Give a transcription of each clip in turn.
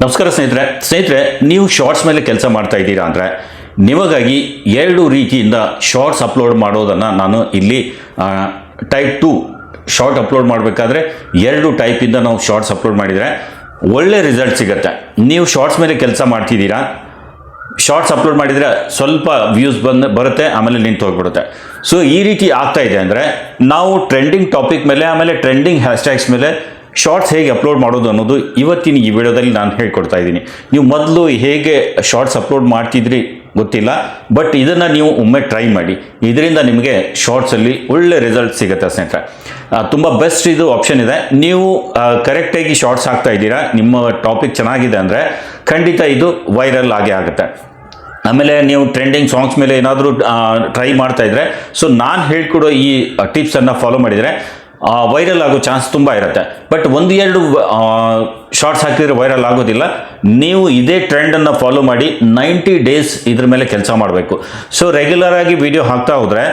ನಮಸ್ಕಾರ ಸ್ನೇಹಿತರೆ ನೀವು ಶಾರ್ಟ್ಸ್ ಮೇಲೆ ಕೆಲಸ ಮಾಡ್ತಾ ಇದ್ದೀರಾ ಅಂದರೆ ನಿಮಗಾಗಿ ಎರಡು ರೀತಿಯಿಂದ ಶಾರ್ಟ್ಸ್ ಅಪ್ಲೋಡ್ ಮಾಡೋದನ್ನು ನಾನು ಇಲ್ಲಿ ಟೈಪ್ 2 ಶಾರ್ಟ್ ಅಪ್ಲೋಡ್ ಮಾಡಬೇಕಾದ್ರೆ ಎರಡು ಟೈಪಿಂದ ನಾವು ಶಾರ್ಟ್ಸ್ ಅಪ್ಲೋಡ್ ಮಾಡಿದರೆ ಒಳ್ಳೆ ರಿಸಲ್ಟ್ ಸಿಗುತ್ತೆ. ನೀವು ಶಾರ್ಟ್ಸ್ ಮೇಲೆ ಕೆಲಸ ಮಾಡ್ತಿದ್ದೀರಾ, ಶಾರ್ಟ್ಸ್ ಅಪ್ಲೋಡ್ ಮಾಡಿದರೆ ಸ್ವಲ್ಪ ವ್ಯೂಸ್ ಬರುತ್ತೆ, ಆಮೇಲೆ ನಿಂತು ಹೋಗ್ಬಿಡುತ್ತೆ. ಸೊ ಈ ರೀತಿ ಆಗ್ತಾ ಇದೆ ಅಂದರೆ ನಾವು ಟ್ರೆಂಡಿಂಗ್ ಟಾಪಿಕ್ ಮೇಲೆ ಆಮೇಲೆ ಟ್ರೆಂಡಿಂಗ್ ಹ್ಯಾಶ್ಟ್ಯಾಗ್ಸ್ ಮೇಲೆ ಶಾರ್ಟ್ಸ್ ಹೇಗೆ ಅಪ್ಲೋಡ್ ಮಾಡೋದು ಅನ್ನೋದು ಇವತ್ತಿನ ಈ ವಿಡಿಯೋದಲ್ಲಿ ನಾನು ಹೇಳ್ಕೊಡ್ತಾ ಇದ್ದೀನಿ. ನೀವು ಮೊದಲು ಹೇಗೆ ಶಾರ್ಟ್ಸ್ ಅಪ್ಲೋಡ್ ಮಾಡ್ತಿದ್ರಿ ಗೊತ್ತಿಲ್ಲ, ಬಟ್ ಇದನ್ನು ನೀವು ಒಮ್ಮೆ ಟ್ರೈ ಮಾಡಿ. ಇದರಿಂದ ನಿಮಗೆ ಶಾರ್ಟ್ಸಲ್ಲಿ ಒಳ್ಳೆ ರಿಸಲ್ಟ್ ಸಿಗುತ್ತೆ ಸ್ನೇಹಿತರೆ. ತುಂಬ ಬೆಸ್ಟ್ ಇದು ಆಪ್ಷನ್ ಇದೆ. ನೀವು ಕರೆಕ್ಟಾಗಿ ಶಾರ್ಟ್ಸ್ ಹಾಕ್ತಾ ಇದ್ದೀರಾ, ನಿಮ್ಮ ಟಾಪಿಕ್ ಚೆನ್ನಾಗಿದೆ ಅಂದರೆ ಖಂಡಿತ ಇದು ವೈರಲ್ ಆಗೇ ಆಗುತ್ತೆ. ಆಮೇಲೆ ನೀವು ಟ್ರೆಂಡಿಂಗ್ ಸಾಂಗ್ಸ್ ಮೇಲೆ ಏನಾದರೂ ಟ್ರೈ ಮಾಡ್ತಾ ಇದ್ರೆ, ಸೊ ನಾನು ಹೇಳ್ಕೊಡೋ ಈ ಟಿಪ್ಸನ್ನು ಫಾಲೋ ಮಾಡಿದರೆ ವೈರಲ್ ಆಗೋ ಚಾನ್ಸ್ ತುಂಬ ಇರುತ್ತೆ. ಬಟ್ ಒಂದು ಎರಡು ಶಾರ್ಟ್ಸ್ ಹಾಕಿದರೆ ವೈರಲ್ ಆಗೋದಿಲ್ಲ. ನೀವು ಇದೇ ಟ್ರೆಂಡನ್ನು ಫಾಲೋ ಮಾಡಿ 90 ಡೇಸ್ ಇದ್ರ ಮೇಲೆ ಕೆಲಸ ಮಾಡಬೇಕು. ಸೊ ರೆಗ್ಯುಲರ್ ಆಗಿ ವಿಡಿಯೋ ಹಾಕ್ತಾ ಹೋದರೆ,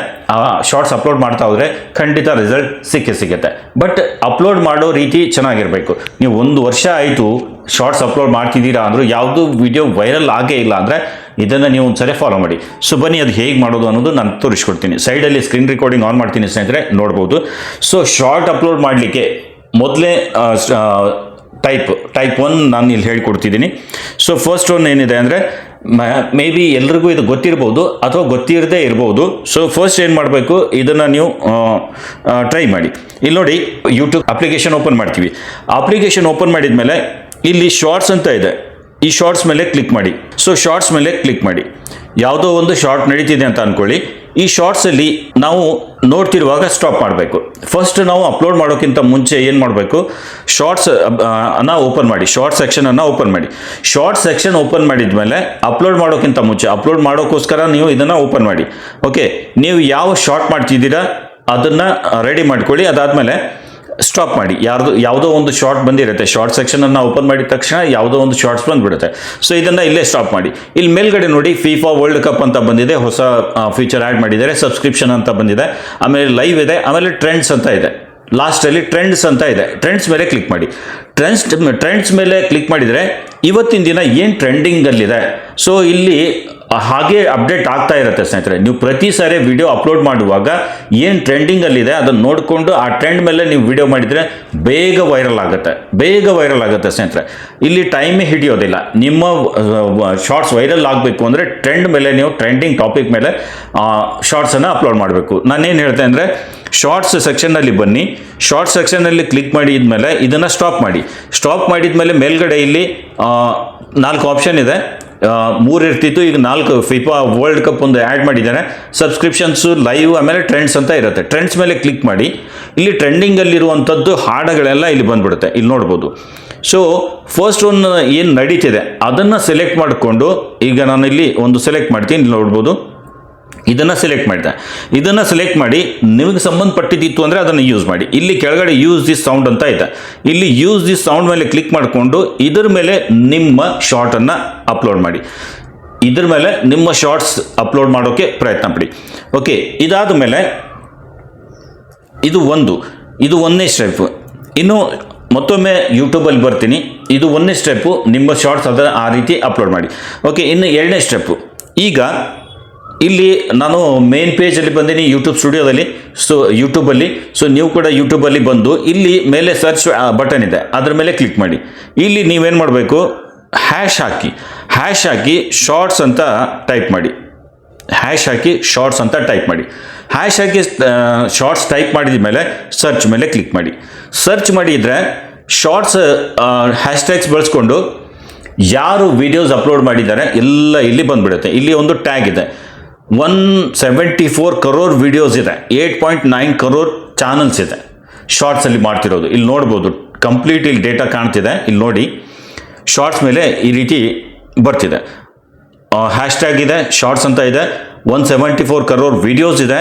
ಶಾರ್ಟ್ಸ್ ಅಪ್ಲೋಡ್ ಮಾಡ್ತಾ ಹೋದರೆ ಖಂಡಿತ ರಿಸಲ್ಟ್ ಸಿಗುತ್ತೆ. ಬಟ್ ಅಪ್ಲೋಡ್ ಮಾಡೋ ರೀತಿ ಚೆನ್ನಾಗಿರಬೇಕು. ನೀವು 1 ವರ್ಷ ಆಯಿತು ಶಾರ್ಟ್ಸ್ ಅಪ್ಲೋಡ್ ಮಾಡ್ತಿದ್ದೀರಾ ಅಂದರೂ ಯಾವುದೂ ವಿಡಿಯೋ ವೈರಲ್ ಆಗೇ ಇಲ್ಲ ಅಂದರೆ ಇದನ್ನು ನೀವು ಒಂದ್ಸರಿ ಫಾಲೋ ಮಾಡಿ. ಸೊ ಬನ್ನಿ, ಅದು ಹೇಗೆ ಮಾಡೋದು ಅನ್ನೋದು ನಾನು ತೋರಿಸ್ಕೊಡ್ತೀನಿ. ಸೈಡಲ್ಲಿ ಸ್ಕ್ರೀನ್ ರೆಕಾರ್ಡಿಂಗ್ ಆನ್ ಮಾಡ್ತೀನಿ ಸ್ನೇಹಿತರೆ, ನೋಡ್ಬೋದು. ಸೊ ಶಾರ್ಟ್ ಅಪ್ಲೋಡ್ ಮಾಡಲಿಕ್ಕೆ ಮೊದಲೇ ಟೈಪ್ 1 ನಾನು ಇಲ್ಲಿ ಹೇಳ್ಕೊಡ್ತಿದ್ದೀನಿ. ಸೊ ಫಸ್ಟ್ ಒನ್ ಏನಿದೆ ಅಂದರೆ ಮೇ ಬಿ ಎಲ್ರಿಗೂ ಇದು ಗೊತ್ತಿರ್ಬೋದು ಅಥವಾ ಗೊತ್ತಿರದೇ ಇರ್ಬೋದು. ಸೊ ಫಸ್ಟ್ ಏನು ಮಾಡಬೇಕು, ಇದನ್ನು ನೀವು ಟ್ರೈ ಮಾಡಿ. ಇಲ್ಲಿ ನೋಡಿ, ಯೂಟ್ಯೂಬ್ ಅಪ್ಲಿಕೇಶನ್ ಓಪನ್ ಮಾಡ್ತೀವಿ. ಅಪ್ಲಿಕೇಶನ್ ಓಪನ್ ಮಾಡಿದ ಮೇಲೆ ಇಲ್ಲಿ ಶಾರ್ಟ್ಸ್ ಅಂತ ಇದೆ, ಈ ಶಾರ್ಟ್ಸ್ ಮೇಲೆ ಕ್ಲಿಕ್ ಮಾಡಿ. ಸೊ ಶಾರ್ಟ್ಸ್ ಮೇಲೆ ಕ್ಲಿಕ್ ಮಾಡಿ. ಯಾವುದೋ ಒಂದು ಶಾರ್ಟ್ ನಡೀತಿದೆ ಅಂತ ಅಂದ್ಕೊಳ್ಳಿ. ಈ ಶಾರ್ಟ್ಸಲ್ಲಿ ನಾವು ನೋಡ್ತಿರುವಾಗ ಸ್ಟಾಪ್ ಮಾಡಬೇಕು. ಫಸ್ಟ್ ನಾವು ಅಪ್ಲೋಡ್ ಮಾಡೋಕ್ಕಿಂತ ಮುಂಚೆ ಏನು ಮಾಡಬೇಕು, ಶಾರ್ಟ್ಸ್ ಅನ್ನು ಓಪನ್ ಮಾಡಿ, ಶಾರ್ಟ್ ಸೆಕ್ಷನನ್ನು ಓಪನ್ ಮಾಡಿ. ಶಾರ್ಟ್ ಸೆಕ್ಷನ್ ಓಪನ್ ಮಾಡಿದ ಮೇಲೆ ಅಪ್ಲೋಡ್ ಮಾಡೋಕ್ಕಿಂತ ಮುಂಚೆ, ಅಪ್ಲೋಡ್ ಮಾಡೋಕ್ಕೋಸ್ಕರ ನೀವು ಇದನ್ನು ಓಪನ್ ಮಾಡಿ. ಓಕೆ, ನೀವು ಯಾವ ಶಾರ್ಟ್ ಮಾಡ್ತಿದ್ದೀರಾ ಅದನ್ನು ರೆಡಿ ಮಾಡ್ಕೊಳ್ಳಿ. ಅದಾದಮೇಲೆ ಸ್ಟಾಪ್ ಮಾಡಿ. ಯಾವುದೋ ಒಂದು ಶಾರ್ಟ್ ಬಂದಿರುತ್ತೆ, ಶಾರ್ಟ್ ಸೆಕ್ಷನನ್ನು ಓಪನ್ ಮಾಡಿದ ತಕ್ಷಣ ಯಾವುದೋ ಒಂದು ಶಾರ್ಟ್ಸ್ ಬಂದುಬಿಡುತ್ತೆ. ಸೊ ಇದನ್ನು ಇಲ್ಲೇ ಸ್ಟಾಪ್ ಮಾಡಿ. ಇಲ್ಲಿ ಮೇಲ್ಗಡೆ ನೋಡಿ, ಫಿಫಾ ವರ್ಲ್ಡ್ ಕಪ್ ಅಂತ ಬಂದಿದೆ, ಹೊಸ ಫೀಚರ್ ಆ್ಯಡ್ ಮಾಡಿದ್ದಾರೆ. ಸಬ್ಸ್ಕ್ರಿಪ್ಷನ್ ಅಂತ ಬಂದಿದೆ, ಆಮೇಲೆ ಲೈವ್ ಇದೆ, ಆಮೇಲೆ ಟ್ರೆಂಡ್ಸ್ ಅಂತ ಇದೆ. ಲಾಸ್ಟಲ್ಲಿ ಟ್ರೆಂಡ್ಸ್ ಅಂತ ಇದೆ. ಟ್ರೆಂಡ್ಸ್ ಮೇಲೆ ಕ್ಲಿಕ್ ಮಾಡಿ. ಟ್ರೆಂಡ್ಸ್ ಮೇಲೆ ಕ್ಲಿಕ್ ಮಾಡಿದರೆ ಇವತ್ತಿನ ದಿನ ಏನು ಟ್ರೆಂಡಿಂಗಲ್ಲಿದೆ, ಸೊ ಇಲ್ಲಿ ಹಾಗೆ ಅಪ್ಡೇಟ್ ಆಗ್ತಾ ಇರುತ್ತೆ ಸ್ನೇಹಿತರೆ. ನೀವು ಪ್ರತಿ ಸಾರಿ ವಿಡಿಯೋ ಅಪ್ಲೋಡ್ ಮಾಡುವಾಗ ಏನು ಟ್ರೆಂಡಿಂಗಲ್ಲಿದೆ ಅದನ್ನು ನೋಡಿಕೊಂಡು ಆ ಟ್ರೆಂಡ್ ಮೇಲೆ ನೀವು ವಿಡಿಯೋ ಮಾಡಿದರೆ ಬೇಗ ವೈರಲ್ ಆಗುತ್ತೆ ಸ್ನೇಹಿತರೆ. ಇಲ್ಲಿ ಟೈಮೇ ಹಿಡಿಯೋದಿಲ್ಲ. ನಿಮ್ಮ ಶಾರ್ಟ್ಸ್ ವೈರಲ್ ಆಗಬೇಕು ಅಂದರೆ ಟ್ರೆಂಡ್ ಮೇಲೆ, ನೀವು ಟ್ರೆಂಡಿಂಗ್ ಟಾಪಿಕ್ ಮೇಲೆ ಶಾರ್ಟ್ಸನ್ನು ಅಪ್ಲೋಡ್ ಮಾಡಬೇಕು. ನಾನೇನು ಹೇಳ್ತೆ ಅಂದರೆ, ಶಾರ್ಟ್ಸ್ ಸೆಕ್ಷನ್ನಲ್ಲಿ ಬನ್ನಿ. ಶಾರ್ಟ್ ಸೆಕ್ಷನ್ನಲ್ಲಿ ಕ್ಲಿಕ್ ಮಾಡಿದ ಮೇಲೆ ಇದನ್ನು ಸ್ಟಾಪ್ ಮಾಡಿ. ಸ್ಟಾಪ್ ಮಾಡಿದ ಮೇಲೆ ಮೇಲ್ಗಡೆ ಇಲ್ಲಿ 4 ಆಪ್ಷನ್ ಇದೆ. 3 ಇರ್ತಿತ್ತು, ಈಗ 4 ಫಿಫಾ ವರ್ಲ್ಡ್ ಕಪ್ ಒಂದು ಆ್ಯಡ್ ಮಾಡಿದ್ದಾರೆ. ಸಬ್ಸ್ಕ್ರಿಪ್ಷನ್ಸು, ಲೈವ್, ಆಮೇಲೆ ಟ್ರೆಂಡ್ಸ್ ಅಂತ ಇರುತ್ತೆ. ಟ್ರೆಂಡ್ಸ್ ಮೇಲೆ ಕ್ಲಿಕ್ ಮಾಡಿ. ಇಲ್ಲಿ ಟ್ರೆಂಡಿಂಗಲ್ಲಿರುವಂಥದ್ದು ಹಾಡುಗಳೆಲ್ಲ ಇಲ್ಲಿ ಬಂದ್ಬಿಡುತ್ತೆ, ಇಲ್ಲಿ ನೋಡ್ಬೋದು. ಸೊ ಫಸ್ಟ್ ಒನ್ ಏನು ನಡೀತಿದೆ ಅದನ್ನು ಸೆಲೆಕ್ಟ್ ಮಾಡಿಕೊಂಡು, ಈಗ ನಾನು ಇಲ್ಲಿ ಒಂದು ಸೆಲೆಕ್ಟ್ ಮಾಡ್ತೀನಿ, ಇಲ್ಲಿ ನೋಡ್ಬೋದು. ಇದನ್ನು ಸೆಲೆಕ್ಟ್ ಮಾಡಿ ನಿಮಗೆ ಸಂಬಂಧಪಟ್ಟಿದ್ದಿತ್ತು ಅಂದರೆ ಅದನ್ನು ಯೂಸ್ ಮಾಡಿ. ಇಲ್ಲಿ ಕೆಳಗಡೆ ಯೂಸ್ ದಿಸ್ ಸೌಂಡ್ ಅಂತ ಇದೆ. ಇಲ್ಲಿ ಯೂಸ್ ದಿಸ್ ಸೌಂಡ್ ಮೇಲೆ ಕ್ಲಿಕ್ ಮಾಡಿಕೊಂಡು ಇದರ ಮೇಲೆ ನಿಮ್ಮ ಶಾರ್ಟನ್ನು ಅಪ್ಲೋಡ್ ಮಾಡಿ. ಇದ್ರ ಮೇಲೆ ನಿಮ್ಮ ಶಾರ್ಟ್ಸ್ ಅಪ್ಲೋಡ್ ಮಾಡೋಕ್ಕೆ ಪ್ರಯತ್ನ ಪಡಿ. ಓಕೆ, ಇದಾದ ಮೇಲೆ ಇದು 1ನೇ ಸ್ಟೆಪ್ಪು. ಇನ್ನು ಮತ್ತೊಮ್ಮೆ ಯೂಟ್ಯೂಬಲ್ಲಿ ಬರ್ತೀನಿ. ಇದು 1ನೇ ಸ್ಟೆಪ್ಪು, ನಿಮ್ಮ ಶಾರ್ಟ್ಸ್ ಅದನ್ನು ಆ ರೀತಿ ಅಪ್ಲೋಡ್ ಮಾಡಿ. ಓಕೆ, ಇನ್ನು 2ನೇ ಸ್ಟೆಪ್ಪು. ಈಗ ಇಲ್ಲಿ ನಾನು ಮೇನ್ ಪೇಜಲ್ಲಿ ಬಂದೀನಿ ಯೂಟ್ಯೂಬ್ ಸ್ಟುಡಿಯೋದಲ್ಲಿ. ಸೊ ಯೂಟ್ಯೂಬಲ್ಲಿ, ಸೊ ನೀವು ಕೂಡ ಯೂಟ್ಯೂಬಲ್ಲಿ ಬಂದು ಇಲ್ಲಿ ಮೇಲೆ ಸರ್ಚ್ ಬಟನ್ ಇದೆ, ಅದರ ಮೇಲೆ ಕ್ಲಿಕ್ ಮಾಡಿ. ಇಲ್ಲಿ ನೀವೇನು ಮಾಡಬೇಕು, ಹ್ಯಾಶ್ ಹಾಕಿ ಶಾರ್ಟ್ಸ್ ಅಂತ ಟೈಪ್ ಮಾಡಿ. ಹ್ಯಾಶ್ ಹಾಕಿ ಶಾರ್ಟ್ಸ್ ಟೈಪ್ ಮಾಡಿದ ಮೇಲೆ ಸರ್ಚ್ ಮೇಲೆ ಕ್ಲಿಕ್ ಮಾಡಿ. ಸರ್ಚ್ ಮಾಡಿದರೆ ಶಾರ್ಟ್ಸ್ ಹ್ಯಾಶ್ಟ್ಯಾಗ್ಸ್ ಬಳಸ್ಕೊಂಡು ಯಾರು ವಿಡಿಯೋಸ್ ಅಪ್ಲೋಡ್ ಮಾಡಿದ್ದಾರೆ ಎಲ್ಲ ಇಲ್ಲಿ ಬಂದ್ಬಿಡುತ್ತೆ. ಇಲ್ಲಿ ಒಂದು ಟ್ಯಾಗ್ ಇದೆ, 174 crore ವಿಡಿಯೋಸ್ ಇದೆ, 8.9 crore ಚಾನಲ್ಸ್ ಇದೆ ಶಾರ್ಟ್ಸಲ್ಲಿ ಮಾಡ್ತಿರೋದು. ಇಲ್ಲಿ ನೋಡ್ಬೋದು, ಕಂಪ್ಲೀಟ್ ಇಲ್ಲಿ ಡೇಟಾ ಕಾಣ್ತಿದೆ. ಇಲ್ಲಿ ನೋಡಿ, ಶಾರ್ಟ್ಸ್ ಮೇಲೆ ಈ ರೀತಿ ಬರ್ತಿದೆ. ಹ್ಯಾಶ್ಟ್ಯಾಗ್ ಇದೆ, ಶಾರ್ಟ್ಸ್ ಅಂತ ಇದೆ, 174 crore ವಿಡಿಯೋಸ್ ಇದೆ,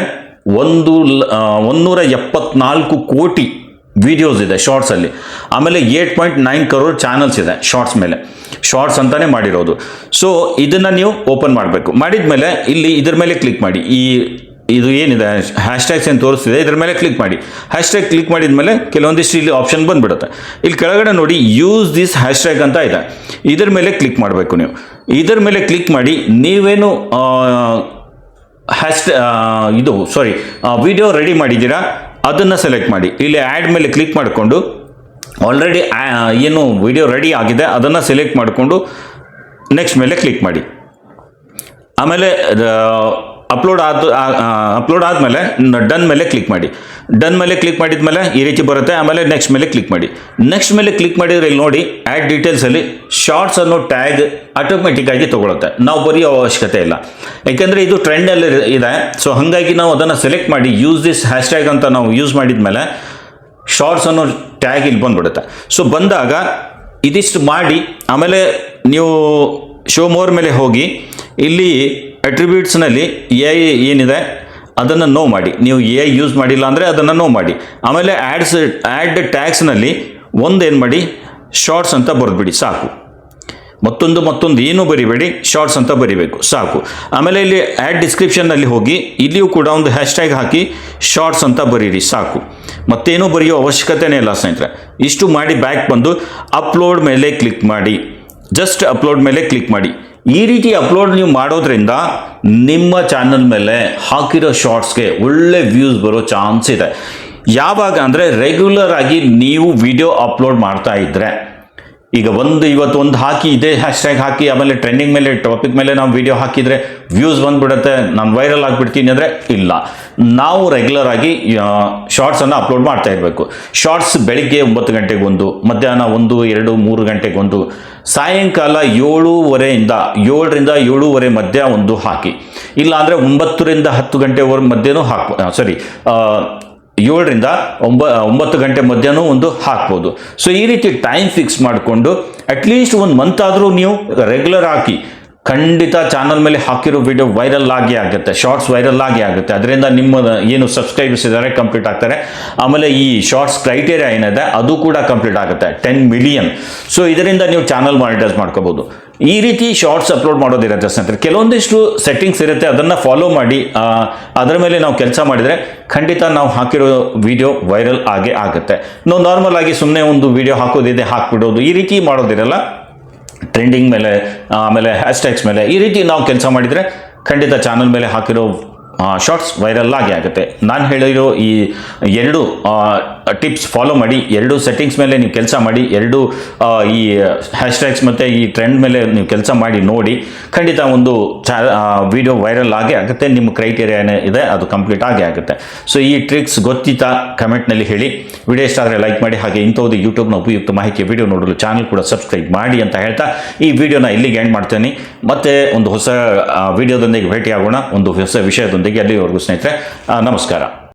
174 ಕೋಟಿ ವಿಡಿಯೋಸ್ ಇದೆ ಶಾರ್ಟ್ಸಲ್ಲಿ. ಆಮೇಲೆ 8.9 crore ಚಾನಲ್ಸ್ ಇದೆ ಶಾರ್ಟ್ಸ್ ಮೇಲೆ. ಶಾರ್ಟ್ಸ್ ಅಂತಾನೆ ಮಾಡಿರೋದು. ಸೊ ಇದನ್ನು ನೀವು ಓಪನ್ ಮಾಡಬೇಕು. ಮಾಡಿದ ಮೇಲೆ ಇಲ್ಲಿ ಇದ್ರ ಮೇಲೆ ಕ್ಲಿಕ್ ಮಾಡಿ. ಈ ಇದು ಏನಿದೆ ಹ್ಯಾಶ್ಟ್ಯಾಗ್ಸ್ ಏನು ತೋರಿಸ್ತಿದೆ ಇದ್ರ ಮೇಲೆ ಕ್ಲಿಕ್ ಮಾಡಿ. ಹ್ಯಾಶ್ಟ್ಯಾಗ್ ಕ್ಲಿಕ್ ಮಾಡಿದ ಮೇಲೆ ಕೆಲವೊಂದಿಷ್ಟು ಇಲ್ಲಿ ಆಪ್ಷನ್ ಬಂದ್ಬಿಡುತ್ತೆ. ಇಲ್ಲಿ ಕೆಳಗಡೆ ನೋಡಿ ಯೂಸ್ ದಿಸ್ ಹ್ಯಾಶ್ಟ್ಯಾಗ್ ಅಂತ ಇದೆ, ಇದ್ರ ಮೇಲೆ ಕ್ಲಿಕ್ ಮಾಡಬೇಕು ನೀವು. ಇದರ ಮೇಲೆ ಕ್ಲಿಕ್ ಮಾಡಿ ನೀವೇನು ವಿಡಿಯೋ ರೆಡಿ ಮಾಡಿದ್ದೀರಾ ಅದನ್ನು ಸೆಲೆಕ್ಟ್ ಮಾಡಿ. ಇಲ್ಲಿ ಆ್ಯಡ್ ಮೇಲೆ ಕ್ಲಿಕ್ ಮಾಡಿಕೊಂಡು ಆಲ್ರೆಡಿ ಏನು ವಿಡಿಯೋ ರೆಡಿ ಆಗಿದೆ ಅದನ್ನು ಸೆಲೆಕ್ಟ್ ಮಾಡಿಕೊಂಡು ನೆಕ್ಸ್ಟ್ ಮೇಲೆ ಕ್ಲಿಕ್ ಮಾಡಿ. ಆಮೇಲೆ ಅಪ್ಲೋಡ್ ಆದಮೇಲೆ ಡನ್ ಮೇಲೆ ಕ್ಲಿಕ್ ಮಾಡಿ. ಡನ್ ಮೇಲೆ ಕ್ಲಿಕ್ ಮಾಡಿದ ಮೇಲೆ ಈ ರೀತಿ ಬರುತ್ತೆ. ಆಮೇಲೆ ನೆಕ್ಸ್ಟ್ ಮೇಲೆ ಕ್ಲಿಕ್ ಮಾಡಿ. ನೆಕ್ಸ್ಟ್ ಮೇಲೆ ಕ್ಲಿಕ್ ಮಾಡಿದರೆ ಇಲ್ಲಿ ನೋಡಿ ಆ್ಯಡ್ ಡೀಟೇಲ್ಸಲ್ಲಿ ಶಾರ್ಟ್ಸ್ ಅನ್ನೋ ಟ್ಯಾಗ್ ಆಟೋಮೆಟಿಕ್ ಆಗಿ ತೊಗೊಳುತ್ತೆ, ನಾವು ಬರೆಯೋ ಅವಶ್ಯಕತೆ ಇಲ್ಲ. ಯಾಕೆಂದರೆ ಇದು ಟ್ರೆಂಡಲ್ಲಿ ಇದೆ. ಸೊ ಹಾಗಾಗಿ ನಾವು ಅದನ್ನು ಸೆಲೆಕ್ಟ್ ಮಾಡಿ ಯೂಸ್ ದಿಸ್ ಹ್ಯಾಶ್ಟ್ಯಾಗ್ ಅಂತ ನಾವು ಯೂಸ್ ಮಾಡಿದ ಮೇಲೆ ಶಾರ್ಟ್ಸ್ ಅನ್ನೋ ಟ್ಯಾಗ್ ಇಲ್ಲಿ ಬಂದ್ಬಿಡುತ್ತೆ. ಸೊ ಬಂದಾಗ ಇದಿಷ್ಟು ಮಾಡಿ ಆಮೇಲೆ ನೀವು ಶೋ ಮೋರ್ ಮೇಲೆ ಹೋಗಿ ಇಲ್ಲಿ ಅಟ್ರಿಬ್ಯೂಟ್ಸ್ನಲ್ಲಿ AI ಏನಿದೆ ಅದನ್ನು ನೋ ಮಾಡಿ. ನೀವು AI ಯೂಸ್ ಮಾಡಿಲ್ಲ ಅಂದರೆ ಅದನ್ನು ನೋ ಮಾಡಿ. ಆಮೇಲೆ ಆ್ಯಡ್ ಟ್ಯಾಗ್ಸ್ನಲ್ಲಿ ಏನು ಮಾಡಿ ಶಾರ್ಟ್ಸ್ ಅಂತ ಬರೆದ್ಬಿಡಿ ಸಾಕು. ಮತ್ತೊಂದು ಏನೂ ಬರಿಬೇಡಿ, ಶಾರ್ಟ್ಸ್ ಅಂತ ಬರಿಬೇಕು ಸಾಕು. ಆಮೇಲೆ ಇಲ್ಲಿ ಆ್ಯಡ್ ಡಿಸ್ಕ್ರಿಪ್ಷನ್ನಲ್ಲಿ ಹೋಗಿ ಇಲ್ಲಿಯೂ ಕೂಡ ಒಂದು ಹ್ಯಾಶ್ಟ್ಯಾಗ್ ಹಾಕಿ ಶಾರ್ಟ್ಸ್ ಅಂತ ಬರೀರಿ ಸಾಕು. ಮತ್ತೇನೂ ಬರೆಯೋ ಅವಶ್ಯಕತೆನೇ ಇಲ್ಲ ಸ್ನೇಹಿತರೆ. ಇಷ್ಟು ಮಾಡಿ ಬ್ಯಾಕ್ ಬಂದು ಅಪ್ಲೋಡ್ ಮೇಲೆ ಕ್ಲಿಕ್ ಮಾಡಿ. ಜಸ್ಟ್ ಅಪ್ಲೋಡ್ ಮೇಲೆ ಕ್ಲಿಕ್ ಮಾಡಿ. ಈ ರೀತಿ ಅಪ್ಲೋಡ್ ನೀವು ಮಾಡೋದ್ರಿಂದ ನಿಮ್ಮ ಚಾನಲ್ ಮೇಲೆ ಹಾಕಿರೋ ಶಾರ್ಟ್ಸ್ಗೆ ಒಳ್ಳೆ ವ್ಯೂಸ್ ಬರೋ ಚಾನ್ಸ್ ಇದೆ. ಯಾವಾಗ ಅಂದರೆ ರೆಗ್ಯುಲರ್ ಆಗಿ ನೀವು ವಿಡಿಯೋ ಅಪ್ಲೋಡ್ ಮಾಡ್ತಾ ಇದ್ದರೆ, ಈಗ ಇವತ್ತು ಒಂದು ಹಾಕಿ ಇದೇ ಹ್ಯಾಶ್ಟ್ಯಾಗ್ ಹಾಕಿ ಆಮೇಲೆ ಟ್ರೆಂಡಿಂಗ್ ಮೇಲೆ ಟಾಪಿಕ್ ಮೇಲೆ ನಾವು ವಿಡಿಯೋ ಹಾಕಿದರೆ ವ್ಯೂಸ್ ಬಂದುಬಿಡುತ್ತೆ, ನಾನು ವೈರಲ್ ಆಗಿಬಿಡ್ತೀನಿ ಅಂದರೆ ಇಲ್ಲ. ನಾವು ರೆಗ್ಯುಲರ್ ಆಗಿ ಶಾರ್ಟ್ಸನ್ನು ಅಪ್ಲೋಡ್ ಮಾಡ್ತಾ ಇರಬೇಕು. ಶಾರ್ಟ್ಸ್ ಬೆಳಿಗ್ಗೆ 9 ಗಂಟೆಗೊಂದು, ಮಧ್ಯಾಹ್ನ 1, 2, 3 ಗಂಟೆಗೊಂದು, ಸಾಯಂಕಾಲ 7:30 7ರಿಂದ 7:30 ಮಧ್ಯ ಒಂದು ಹಾಕಿ. ಇಲ್ಲ ಅಂದರೆ 9ರಿಂದ 10 ಗಂಟೆವರೆಗೆ ಮಧ್ಯನೂ 7ರಿಂದ 9 ಗಂಟೆ ಮಧ್ಯಾಹ್ನ ಒಂದು ಹಾಕ್ಬೋದು. ಸೊ ಈ ರೀತಿ ಟೈಮ್ ಫಿಕ್ಸ್ ಮಾಡಿಕೊಂಡು ಅಟ್ಲೀಸ್ಟ್ 1 ಮಂತ್ ಆದರೂ ನೀವು ರೆಗ್ಯುಲರ್ ಹಾಕಿ, ಖಂಡಿತ ಚಾನಲ್ ಮೇಲೆ ಹಾಕಿರೋ ವಿಡಿಯೋ ವೈರಲ್ ಆಗಿ ಆಗುತ್ತೆ, ಶಾರ್ಟ್ಸ್ ವೈರಲ್ ಆಗಿ ಆಗುತ್ತೆ. ಅದರಿಂದ ನಿಮ್ಮ ಏನು ಸಬ್ಸ್ಕ್ರೈಬರ್ಸ್ ಇದ್ದಾರೆ ಕಂಪ್ಲೀಟ್ ಆಗ್ತಾರೆ. ಆಮೇಲೆ ಈ ಶಾರ್ಟ್ಸ್ ಕ್ರೈಟೇರಿಯಾ ಏನಿದೆ ಅದು ಕೂಡ ಕಂಪ್ಲೀಟ್ ಆಗುತ್ತೆ, 10 ಮಿಲಿಯನ್. ಸೊ ಇದರಿಂದ ನೀವು ಚಾನಲ್ ಮಾನಿಟೈಸ್ ಮಾಡ್ಕೋಬಹುದು. ಈ ರೀತಿ ಶಾರ್ಟ್ಸ್ ಅಪ್ಲೋಡ್ ಮಾಡೋದಿರುತ್ತೆ ಸ್ನೇಹಿತರೆ. ಕೆಲವೊಂದಿಷ್ಟು ಸೆಟ್ಟಿಂಗ್ಸ್ ಇರುತ್ತೆ, ಅದನ್ನು ಫಾಲೋ ಮಾಡಿ ಅದರ ಮೇಲೆ ನಾವು ಕೆಲಸ ಮಾಡಿದರೆ ಖಂಡಿತ ನಾವು ಹಾಕಿರೋ ವಿಡಿಯೋ ವೈರಲ್ ಆಗೇ ಆಗುತ್ತೆ. ನಾವು ನಾರ್ಮಲ್ ಆಗಿ ಸುಮ್ಮನೆ ಒಂದು ವಿಡಿಯೋ ಹಾಕೋದಿದೆ ಹಾಕ್ಬಿಡೋದು ಈ ರೀತಿ ಮಾಡೋದಿರಲ್ಲ. ಟ್ರೆಂಡಿಂಗ್ ಮೇಲೆ ಆಮೇಲೆ ಹ್ಯಾಶ್ಟ್ಯಾಗ್ಸ್ ಮೇಲೆ ಈ ರೀತಿ ನಾವು ಕೆಲಸ ಮಾಡಿದರೆ ಖಂಡಿತ ಚಾನಲ್ ಮೇಲೆ ಹಾಕಿರೋ ಶಾರ್ಟ್ಸ್ ವೈರಲ್ ಆಗಿ ಆಗುತ್ತೆ. ನಾನು ಹೇಳಿರೋ ಈ 2 ಟಿಪ್ಸ್ ಫಾಲೋ ಮಾಡಿ, 2 ಸೆಟ್ಟಿಂಗ್ಸ್ ಮೇಲೆ ನೀವು ಕೆಲಸ ಮಾಡಿ, 2 ಈ ಹ್ಯಾಶ್ಟ್ಯಾಗ್ಸ್ ಮತ್ತು ಈ ಟ್ರೆಂಡ್ ಮೇಲೆ ನೀವು ಕೆಲಸ ಮಾಡಿ ನೋಡಿ, ಖಂಡಿತ ಒಂದು ವಿಡಿಯೋ ವೈರಲ್ ಆಗೇ ಆಗುತ್ತೆ. ನಿಮ್ಮ ಕ್ರೈಟೇರಿಯಾ ಇದೆ ಅದು ಕಂಪ್ಲೀಟ್ ಆಗೇ ಆಗುತ್ತೆ. ಸೊ ಈ ಟ್ರಿಕ್ಸ್ ಗೊತ್ತಿತ್ತಾ ಕಮೆಂಟ್ನಲ್ಲಿ ಹೇಳಿ. ವಿಡಿಯೋ ಇಷ್ಟ ಆದರೆ ಲೈಕ್ ಮಾಡಿ. ಹಾಗೆ ಇಂಥದ್ದು ಯೂಟ್ಯೂಬ್ನ ಉಪಯುಕ್ತ ಮಾಹಿತಿ ವಿಡಿಯೋ ನೋಡಲು ಚಾನಲ್ ಕೂಡ ಸಬ್ಸ್ಕ್ರೈಬ್ ಮಾಡಿ ಅಂತ ಹೇಳ್ತಾ ಈ ವಿಡಿಯೋನ ಇಲ್ಲಿಗೆ ಎಂಡ್ ಮಾಡ್ತೇನೆ. ಮತ್ತೆ ಒಂದು ಹೊಸ ವಿಡಿಯೋದೊಂದಿಗೆ ಭೇಟಿಯಾಗೋಣ, ಒಂದು ಹೊಸ ವಿಷಯದೊಂದಿಗೆ. ಅಲ್ಲಿವರೆಗೂ ಸ್ನೇಹಿತರೆ ನಮಸ್ಕಾರ.